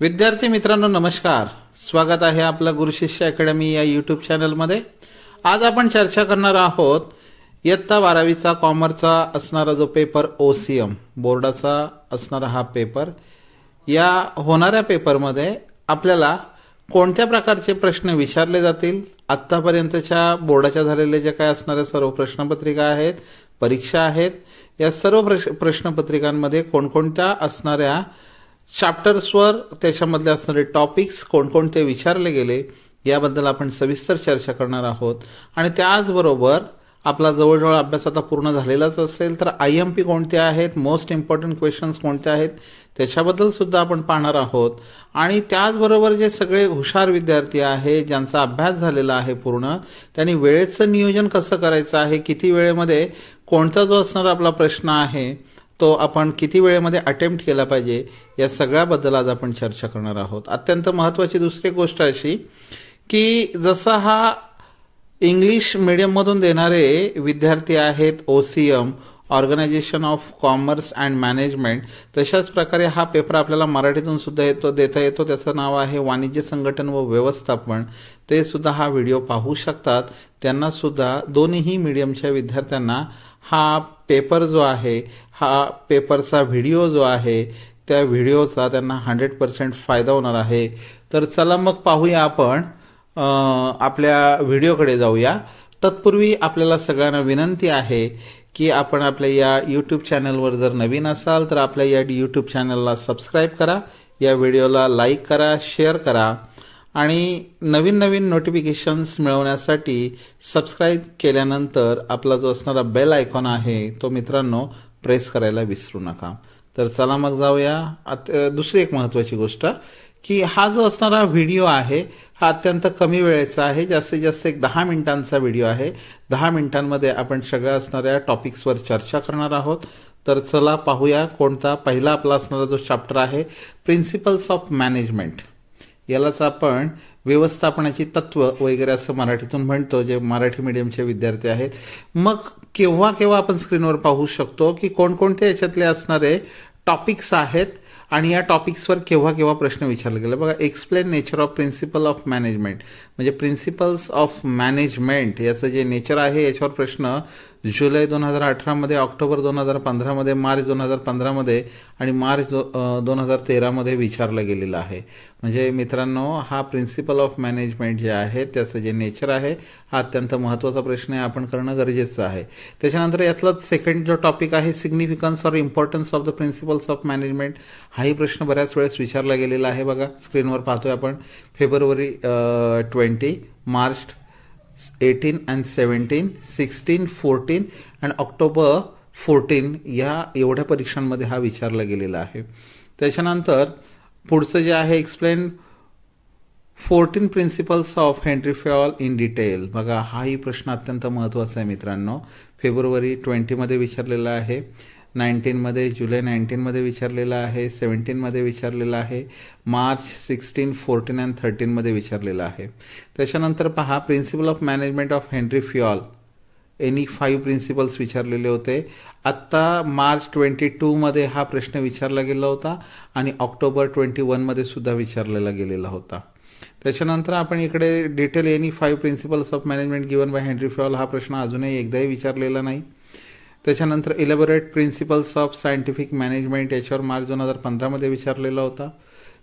विद्यार्थी मित्रांनो नमस्कार. स्वागत आहे आपलं गुरु शिष्य अकॅडमी या यूट्यूब चॅनलमध्ये. आज आपण चर्चा करणार आहोत इयत्ता 12वीचा कॉमर्सचा असणारा जो पेपर OCM बोर्डाचा असणारा हा पेपर. या होणाऱ्या पेपरमध्ये आपल्याला कोणत्या प्रकारचे प्रश्न विचारले जातील, आत्तापर्यंतच्या बोर्डाच्या झालेले जे काय असणाऱ्या सर्व प्रश्नपत्रिका आहेत, परीक्षा आहेत, या सर्व प्रश्नपत्रिकांमध्ये कोणकोणत्या असणाऱ्या चॅप्टर्सवर त्याच्यामधले असणारे टॉपिक्स कोणकोणते विचारले गेले याबद्दल आपण सविस्तर चर्चा करणार आहोत. आणि त्याचबरोबर आपला जवळजवळ अभ्यास आता पूर्ण झालेलाच असेल तर IMP कोणते आहेत, मोस्ट इम्पॉर्टंट क्वेश्चन्स कोणते आहेत त्याच्याबद्दल सुद्धा आपण पाहणार आहोत. आणि त्याचबरोबर जे सगळे हुशार विद्यार्थी आहेत ज्यांचा अभ्यास झालेला आहे पूर्ण, त्यांनी वेळेचं नियोजन कसं करायचं आहे, किती वेळेमध्ये कोणता जो असणारा आपला प्रश्न आहे तो आपण किती वेळेमध्ये अटेम्प्ट केला पाहिजे या सगळ्याबद्दल आज आपण चर्चा करणार आहोत. अत्यंत महत्त्वाची दुसरी गोष्ट अशी की जसा हा इंग्लिश मीडियममधून देणारे विद्यार्थी आहेत OCM organisation of commerce and management, तशाच प्रकारे हा पेपर आपल्याला मराठीतून सुद्धा देता येतो. त्याचं नाव आहे वाणिज्य संघटन व व्यवस्थापन. ते सुद्धा हा व्हिडिओ पाहू शकतात. त्यांना सुद्धा दोन्ही मीडियमच्या विद्यार्थ्यांना हा पेपर जो आहे, हा पेपरचा व्हिडिओ जो आहे त्या व्हिडिओचा त्यांना 100% फायदा होणार आहे. तर चला मग पाहूया आपण आपल्या व्हिडिओकडे जाऊया. तत्पूर्वी आपल्याला सगळ्यांना विनंती आहे की आपण आपल्या या यूट्यूब चॅनलवर जर नवीन असाल तर आपल्या या यूट्यूब चॅनलला सबस्क्राईब करा, या व्हिडिओला लाईक करा, शेअर करा आणि नवीन नवीन नोटिफिकेशन्स मिळवण्यासाठी सबस्क्राईब केल्यानंतर आपला जो असणारा बेल आयकॉन आहे तो मित्रांनो प्रेस करायला विसरू नका. तर चला मग जाऊया. दुसरी एक महत्त्वाची गोष्ट की हा जो असणारा व्हिडिओ आहे हा अत्यंत कमी वेळेचा आहे. जास्तीत जास्त एक 10 मिनिटांचा व्हिडिओ आहे. 10 मिनिटांमध्ये आपण सगळ्या असणाऱ्या टॉपिक्सवर चर्चा करणार आहोत. तर चला पाहूया कोणता पहिला आपला असणारा जो चॅप्टर आहे प्रिन्सिपल्स ऑफ मॅनेजमेंट. यालाच आपण व्यवस्थापनाची तत्व वगैरे असं मराठीतून म्हणतो, जे मराठी मीडियमचे विद्यार्थी आहेत. मग केव्हा केव्हा आपण स्क्रीनवर पाहू शकतो की कोणकोणते याच्यातले असणारे टॉपिक्स आहेत आणि या टॉपिक्सवर केव्हा केव्हा प्रश्न विचारले गेले. बघा, explain nature of principle of management, म्हणजे प्रिन्सिपल्स ऑफ मॅनेजमेंट याचं जे नेचर आहे याच्यावर प्रश्न जुलै 2018 मध्ये, ऑक्टोबर 2015 मध्ये, मार्च 2015 मध्ये आणि मार्च 2013 मध्ये विचारला गेलेला आहे. म्हणजे मित्रांनो हा प्रिन्सिपल ऑफ मॅनेजमेंट जे आहे त्याचं जे नेचर आहे हा अत्यंत महत्त्वाचा प्रश्न आहे, आपण करणं गरजेचं आहे. त्याच्यानंतर यातलाच सेकंड जो टॉपिक आहे significance or importance of the principles of management, हाही प्रश्न बऱ्याच वेळेस विचारला गेलेला आहे. बघा स्क्रीनवर पाहतोय आपण. फेब्रुवारी 20, मार्च 18 and 17, 16, 14 आणि ऑक्टोबर 14 या एवढ्या परीक्षांमध्ये हा विचारला गेलेला आहे. त्याच्यानंतर पुढचं जे आहे explain 14 principles of Henri Fayol in detail. बघा हाही प्रश्न अत्यंत महत्त्वाचा आहे मित्रांनो. फेब्रुवारी 20 मध्ये विचारलेला आहे, 19 मध्ये, जुलै 19 मध्ये विचारलेला आहे, 17 मध्ये विचारलेला आहे, मार्च 16, 14 आणि 13 मध्ये विचारलेला आहे. त्याच्यानंतर पहा principle of management of Henri Fayol, any 5 principles विचारलेले होते. आत्ता मार्च 22 मध्ये हा प्रश्न विचारला गेला होता आणि ऑक्टोबर 21 मध्ये सुद्धा विचारलेला गेलेला होता. त्याच्यानंतर आपण इकडे detail any 5 principles of management given by Henri Fayol हा प्रश्न अजूनही एकदाही विचारलेला नाही. त्याच्यानंतर elaborate principles of scientific management याच्यावर मार्च 2015 मध्ये विचारलेला होता.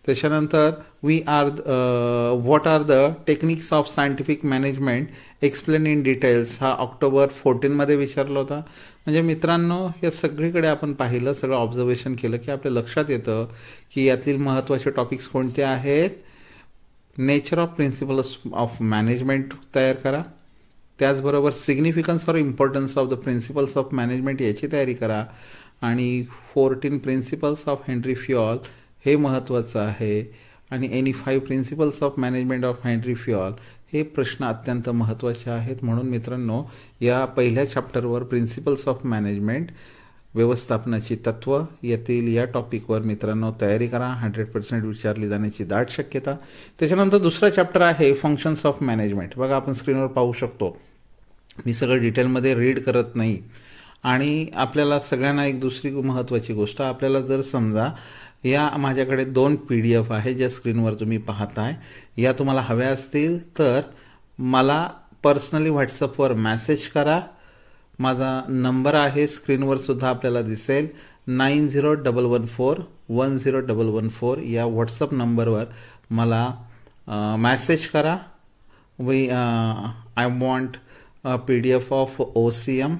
त्याच्यानंतर what are the techniques of scientific management explain in details हा ऑक्टोबर 14 मध्ये विचारला होता. म्हणजे मित्रांनो या सगळीकडे आपण पाहिलं, सगळं ऑब्झर्वेशन केलं की आपल्या लक्षात येतं की यातील महत्त्वाचे टॉपिक्स कोणते आहेत. Nature of principles of management तयार करा, त्याचबरोबर significance or importance of the principles of management याची तयारी करा आणि 14 प्रिन्सिपल्स ऑफ हेनरी फयोल हे महत्त्वाचं आहे आणि any 5 principles of management of Henri Fayol हे प्रश्न अत्यंत महत्त्वाचे आहेत. म्हणून मित्रांनो या पहिल्या चॅप्टरवर प्रिन्सिपल्स ऑफ मॅनेजमेंट व्यवस्थापनाची तत्व यातील या टॉपिकवर मित्रांनो तयारी करा. 100% विचारली जाण्याची दाट शक्यता. त्याच्यानंतर दुसरा चॅप्टर आहे फंक्शन्स ऑफ मॅनेजमेंट. बघा आपण स्क्रीनवर पाहू शकतो. मी सगळं डिटेलमध्ये रीड करत नाही. आणि आपल्याला सगळ्यांना एक दुसरी महत्त्वाची गोष्ट, आपल्याला जर समजा या माझ्याकडे 2 PDF आहे ज्या स्क्रीनवर तुम्ही पाहताय. या तुम्हाला हव्या असतील तर मला पर्सनली व्हॉट्सअपवर मेसेज करा. माझा नंबर आहे स्क्रीनवर सुद्धा आपल्याला दिसेल 9011410114. या व्हॉट्सअप नंबरवर मला मेसेज करा. I want PDF of OCM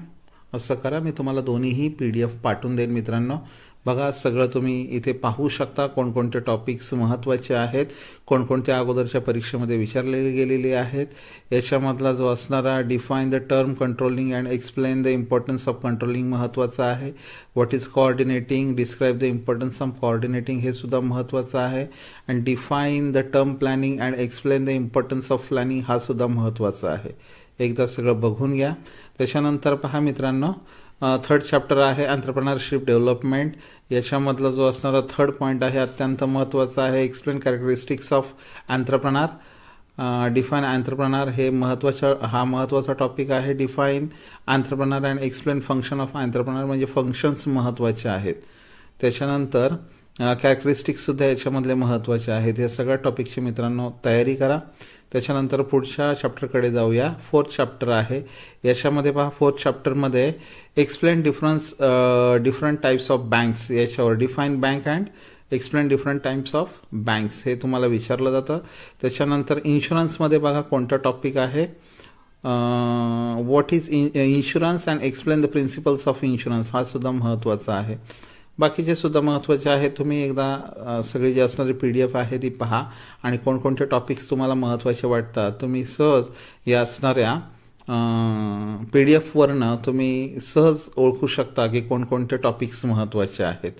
असं करा. मी तुम्हाला दोन्हीही PDF पाठवून देईन मित्रांनो. बघा सगळं तुम्ही इथे पाहू शकता कोणकोणते टॉपिक्स महत्त्वाचे आहेत, कोणकोणत्या अगोदरच्या परीक्षेमध्ये विचारले गेलेले आहेत. याच्यामधला जो असणारा define the term controlling and explain the importance of controlling महत्त्वाचा आहे. What is coordinating, describe the importance of coordinating हे सुद्धा महत्त्वाचं आहे. And define the term planning and explain the importance of planning हा सुद्धा महत्त्वाचा आहे. एकदा सगळं बघून घ्या. त्याच्यानंतर पहा मित्रांनो, 3rd चॅप्टर आहे एंटरप्रेन्योरशिप डेव्हलपमेंट. याच्यामधला जो असणारा 3rd पॉईंट आहे अत्यंत महत्त्वाचा आहे. Explain characteristics of entrepreneur, define entrepreneur हे महत्त्वाचा टॉपिक आहे. Define entrepreneur and explain function of entrepreneur म्हणजे फंक्शन्स महत्त्वाचे आहेत. त्याच्यानंतर कॅरेक्टरिस्टिक्स सुद्धा याच्यामधले महत्त्वाचे आहेत. या सगळ्या टॉपिकची मित्रांनो तयारी करा. त्याच्यानंतर पुढच्या चॅप्टरकडे जाऊया. 4th चॅप्टर आहे. याच्यामध्ये पहा 4th चॅप्टरमध्ये explain different types of banks, याच्यावर define bank and explain different types of banks हे तुम्हाला विचारलं जातं. त्याच्यानंतर इन्शुरन्समध्ये बघा कोणता टॉपिक आहे, what is insurance and explain the principles of insurance हा सुद्धा महत्त्वाचा आहे. बाकीचे सुद्धा महत्त्वाचे आहेत. तुम्ही एकदा सगळी जी असणारी PDF आहे ती पहा आणि कोणकोणते टॉपिक्स तुम्हाला महत्त्वाचे वाटतात तुम्ही सहज या असणाऱ्या PDF तुम्ही सहज ओळखू शकता की कोणकोणते टॉपिक्स महत्त्वाचे आहेत.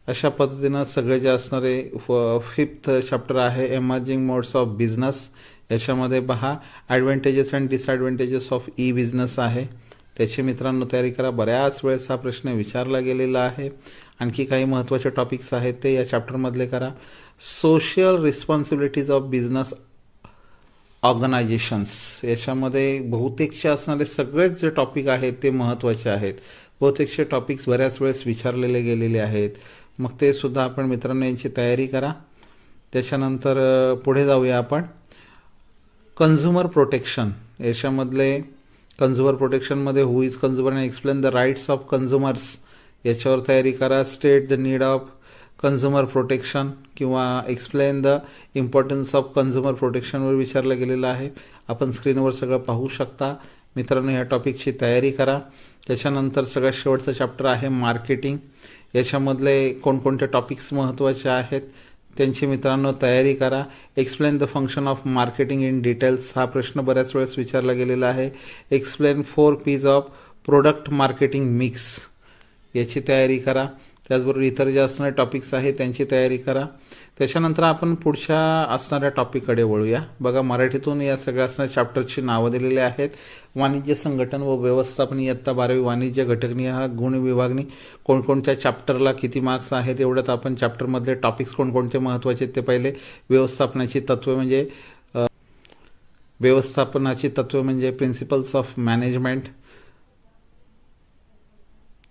अशा पद्धतीनं सगळे जे असणारे 5th चॅप्टर आहे एमर्जिंग मोड्स ऑफ बिझनेस. याच्यामध्ये पहा ॲडव्हांटेजेस अँड डिसॲडव्हांटेजेस ऑफ बिझनेस आहे. त्याची मित्रांनो तयारी करा. बऱ्याच वेळेस हा प्रश्न विचारला गेलेला आहे. आणखी काही महत्त्वाचे टॉपिक्स आहेत ते या चॅप्टरमधले करा. Social responsibilities of business organisations, याच्यामध्ये बहुतेकचे असणारे सगळेच जे टॉपिक आहेत ते महत्त्वाचे आहेत. बहुतेकचे टॉपिक्स बऱ्याच वेळेस विचारलेले गेलेले आहेत. मग ते सुद्धा आपण मित्रांनो यांची तयारी करा. त्याच्यानंतर पुढे जाऊया आपण. कन्झ्युमर प्रोटेक्शन, याच्यामधले कन्झ्युमर प्रोटेक्शनमध्ये who is consumer and explain the rights of consumers याच्यावर तयारी करा. State the need of consumer protection किंवा explain the importance of consumer प्रोटेक्शनवर विचारलं गेलेलं आहे. आपण स्क्रीनवर सगळं पाहू शकता. मित्रांनो या टॉपिकची तयारी करा. त्याच्यानंतर सगळ्यात शेवटचं चॅप्टर आहे मार्केटिंग. याच्यामधले कोणकोणते टॉपिक्स महत्त्वाचे आहेत त्यांची मित्रांनो तयारी करा. Explain the function of marketing in details हा प्रश्न बऱ्याच वेळेस विचारला गेलेला आहे. Explain 4 P's of product marketing mix याची तयारी करा. त्याचबरोबर इतर जे असणारे टॉपिक्स आहेत त्यांची तयारी करा. त्याच्यानंतर आपण पुढच्या असणाऱ्या टॉपिककडे वळूया. बघा मराठीतून या सगळ्या असणाऱ्या चॅप्टरची नावं दिलेली आहेत. वाणिज्य संघटन व व्यवस्थापन इयत्ता 12वी वाणिज्य घटकनिहाय गुण विभागणी. कोणकोणत्या चॅप्टरला किती मार्क्स आहेत एवढ्यात आपण चॅप्टरमधले टॉपिक्स कोणकोणते महत्त्वाचे आहेत ते पहिले. व्यवस्थापनाची तत्वे म्हणजे प्रिन्सिपल्स ऑफ मॅनेजमेंट.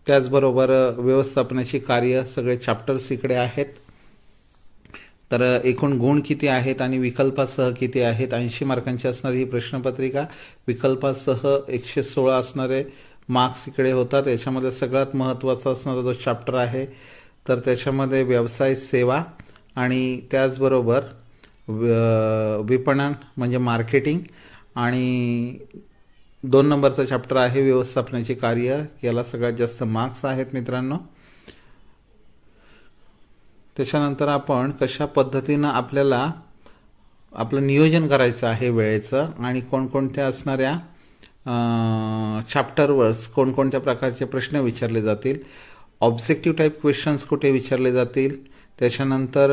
त्याचबरोबर व्यवस्थापनाची कार्य सगळे चॅप्टर्स इकडे आहेत. तर एकूण गुण किती आहेत आणि विकल्पासह किती आहेत. 80 मार्कांची असणारी ही प्रश्नपत्रिका. विकल्पासह 116 असणारे मार्क्स इकडे होतात. याच्यामध्ये सगळ्यात महत्त्वाचा असणारा जो चॅप्टर आहे तर त्याच्यामध्ये व्यवसाय सेवा आणि त्याचबरोबर विपणन म्हणजे मार्केटिंग आणि 2 नंबरचा चॅप्टर आहे व्यवस्थापनाचे कार्य. याला सगळ्यात जास्त मार्क्स आहेत मित्रांनो. त्याच्यानंतर आपण कशा पद्धतीनं आपल्याला आपलं नियोजन करायचं आहे वेळेचं आणि कोणकोणत्या असणाऱ्या चॅप्टरवर कोणकोणत्या प्रकारचे प्रश्न विचारले जातील. ऑब्जेक्टिव्ह टाईप क्वेश्चन्स कुठे विचारले जातील. त्याच्यानंतर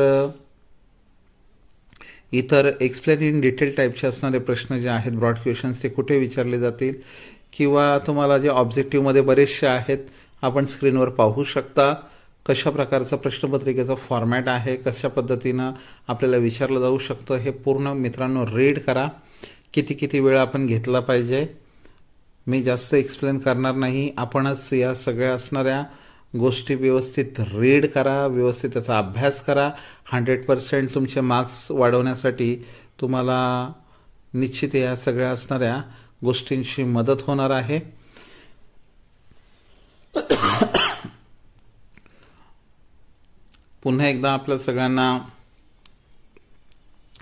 इतर एक्सप्लेन इन डिटेल टाईपचे असणारे प्रश्न जे आहेत ब्रॉड क्वेश्चन्स ते कुठे विचारले जातील किंवा तुम्हाला जे ऑब्जेक्टिव्हमध्ये बरेचसे आहेत आपण स्क्रीनवर पाहू शकता. कशा प्रकारचा प्रश्नपत्रिकेचा फॉर्मॅट आहे, कशा पद्धतीनं आपल्याला विचारलं जाऊ शकतं हे पूर्ण मित्रांनो रीड करा. किती वेळ आपण घेतला पाहिजे. मी जास्त एक्सप्लेन करणार नाही. आपणच या सगळ्या असणाऱ्या गोष्टी व्यवस्थित रीड करा, व्यवस्थित त्याचा अभ्यास करा. 100% तुमचे मार्क्स वाढवण्यासाठी तुम्हाला निश्चित या सगळ्या असणाऱ्या गोष्टींची मदत होणार आहे. पुन्हा एकदा आपल्या सगळ्यांना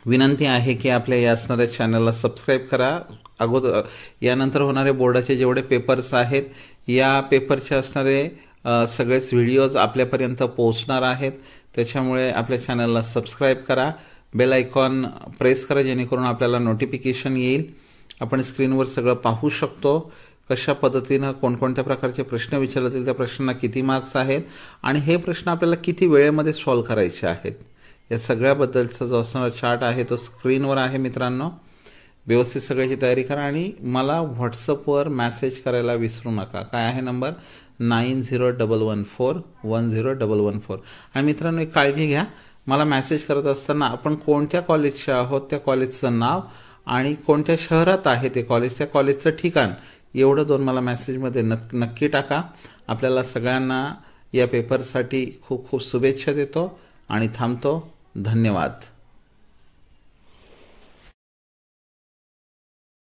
विनंती आहे की आपल्या या असणाऱ्या चॅनलला सबस्क्राईब करा. अगोदर यानंतर होणारे बोर्डाचे जेवढे पेपर्स आहेत, या पेपरचे असणारे सगळेच व्हिडिओज आपल्यापर्यंत पोहोचणार आहेत. त्याच्यामुळे आपल्या चॅनलला सबस्क्राईब करा, बेल आयकॉन प्रेस करा, जेणेकरून आपल्याला नोटिफिकेशन येईल. आपण स्क्रीनवर सगळं पाहू शकतो कशा पद्धतीनं कोणकोणत्या प्रकारचे प्रश्न विचारले जातील, त्या प्रश्नांना किती मार्क्स आहेत आणि हे प्रश्न आपल्याला किती वेळेमध्ये सॉल्व्ह करायचे आहेत, या सगळ्याबद्दलचा जो असणारा चार्ट आहे तो स्क्रीनवर आहे. मित्रांनो, व्यवस्थित सगळ्याची तयारी करा आणि मला व्हॉट्सअपवर मेसेज करायला विसरू नका. काय आहे नंबर? 9011410114. आणि मित्रांनो, एक काळजी घ्या, मला मेसेज करत असताना आपण कोणत्या कॉलेजचे आहोत, त्या कॉलेजचं नाव आणि कोणत्या शहरात आहे ते कॉलेज, त्या कॉलेजचं ठिकाण, एवढं 2 मला मेसेजमध्ये नक्की टाका. आपल्याला सगळ्यांना या पेपरसाठी खूप खूप शुभेच्छा देतो आणि थांबतो. धन्यवाद.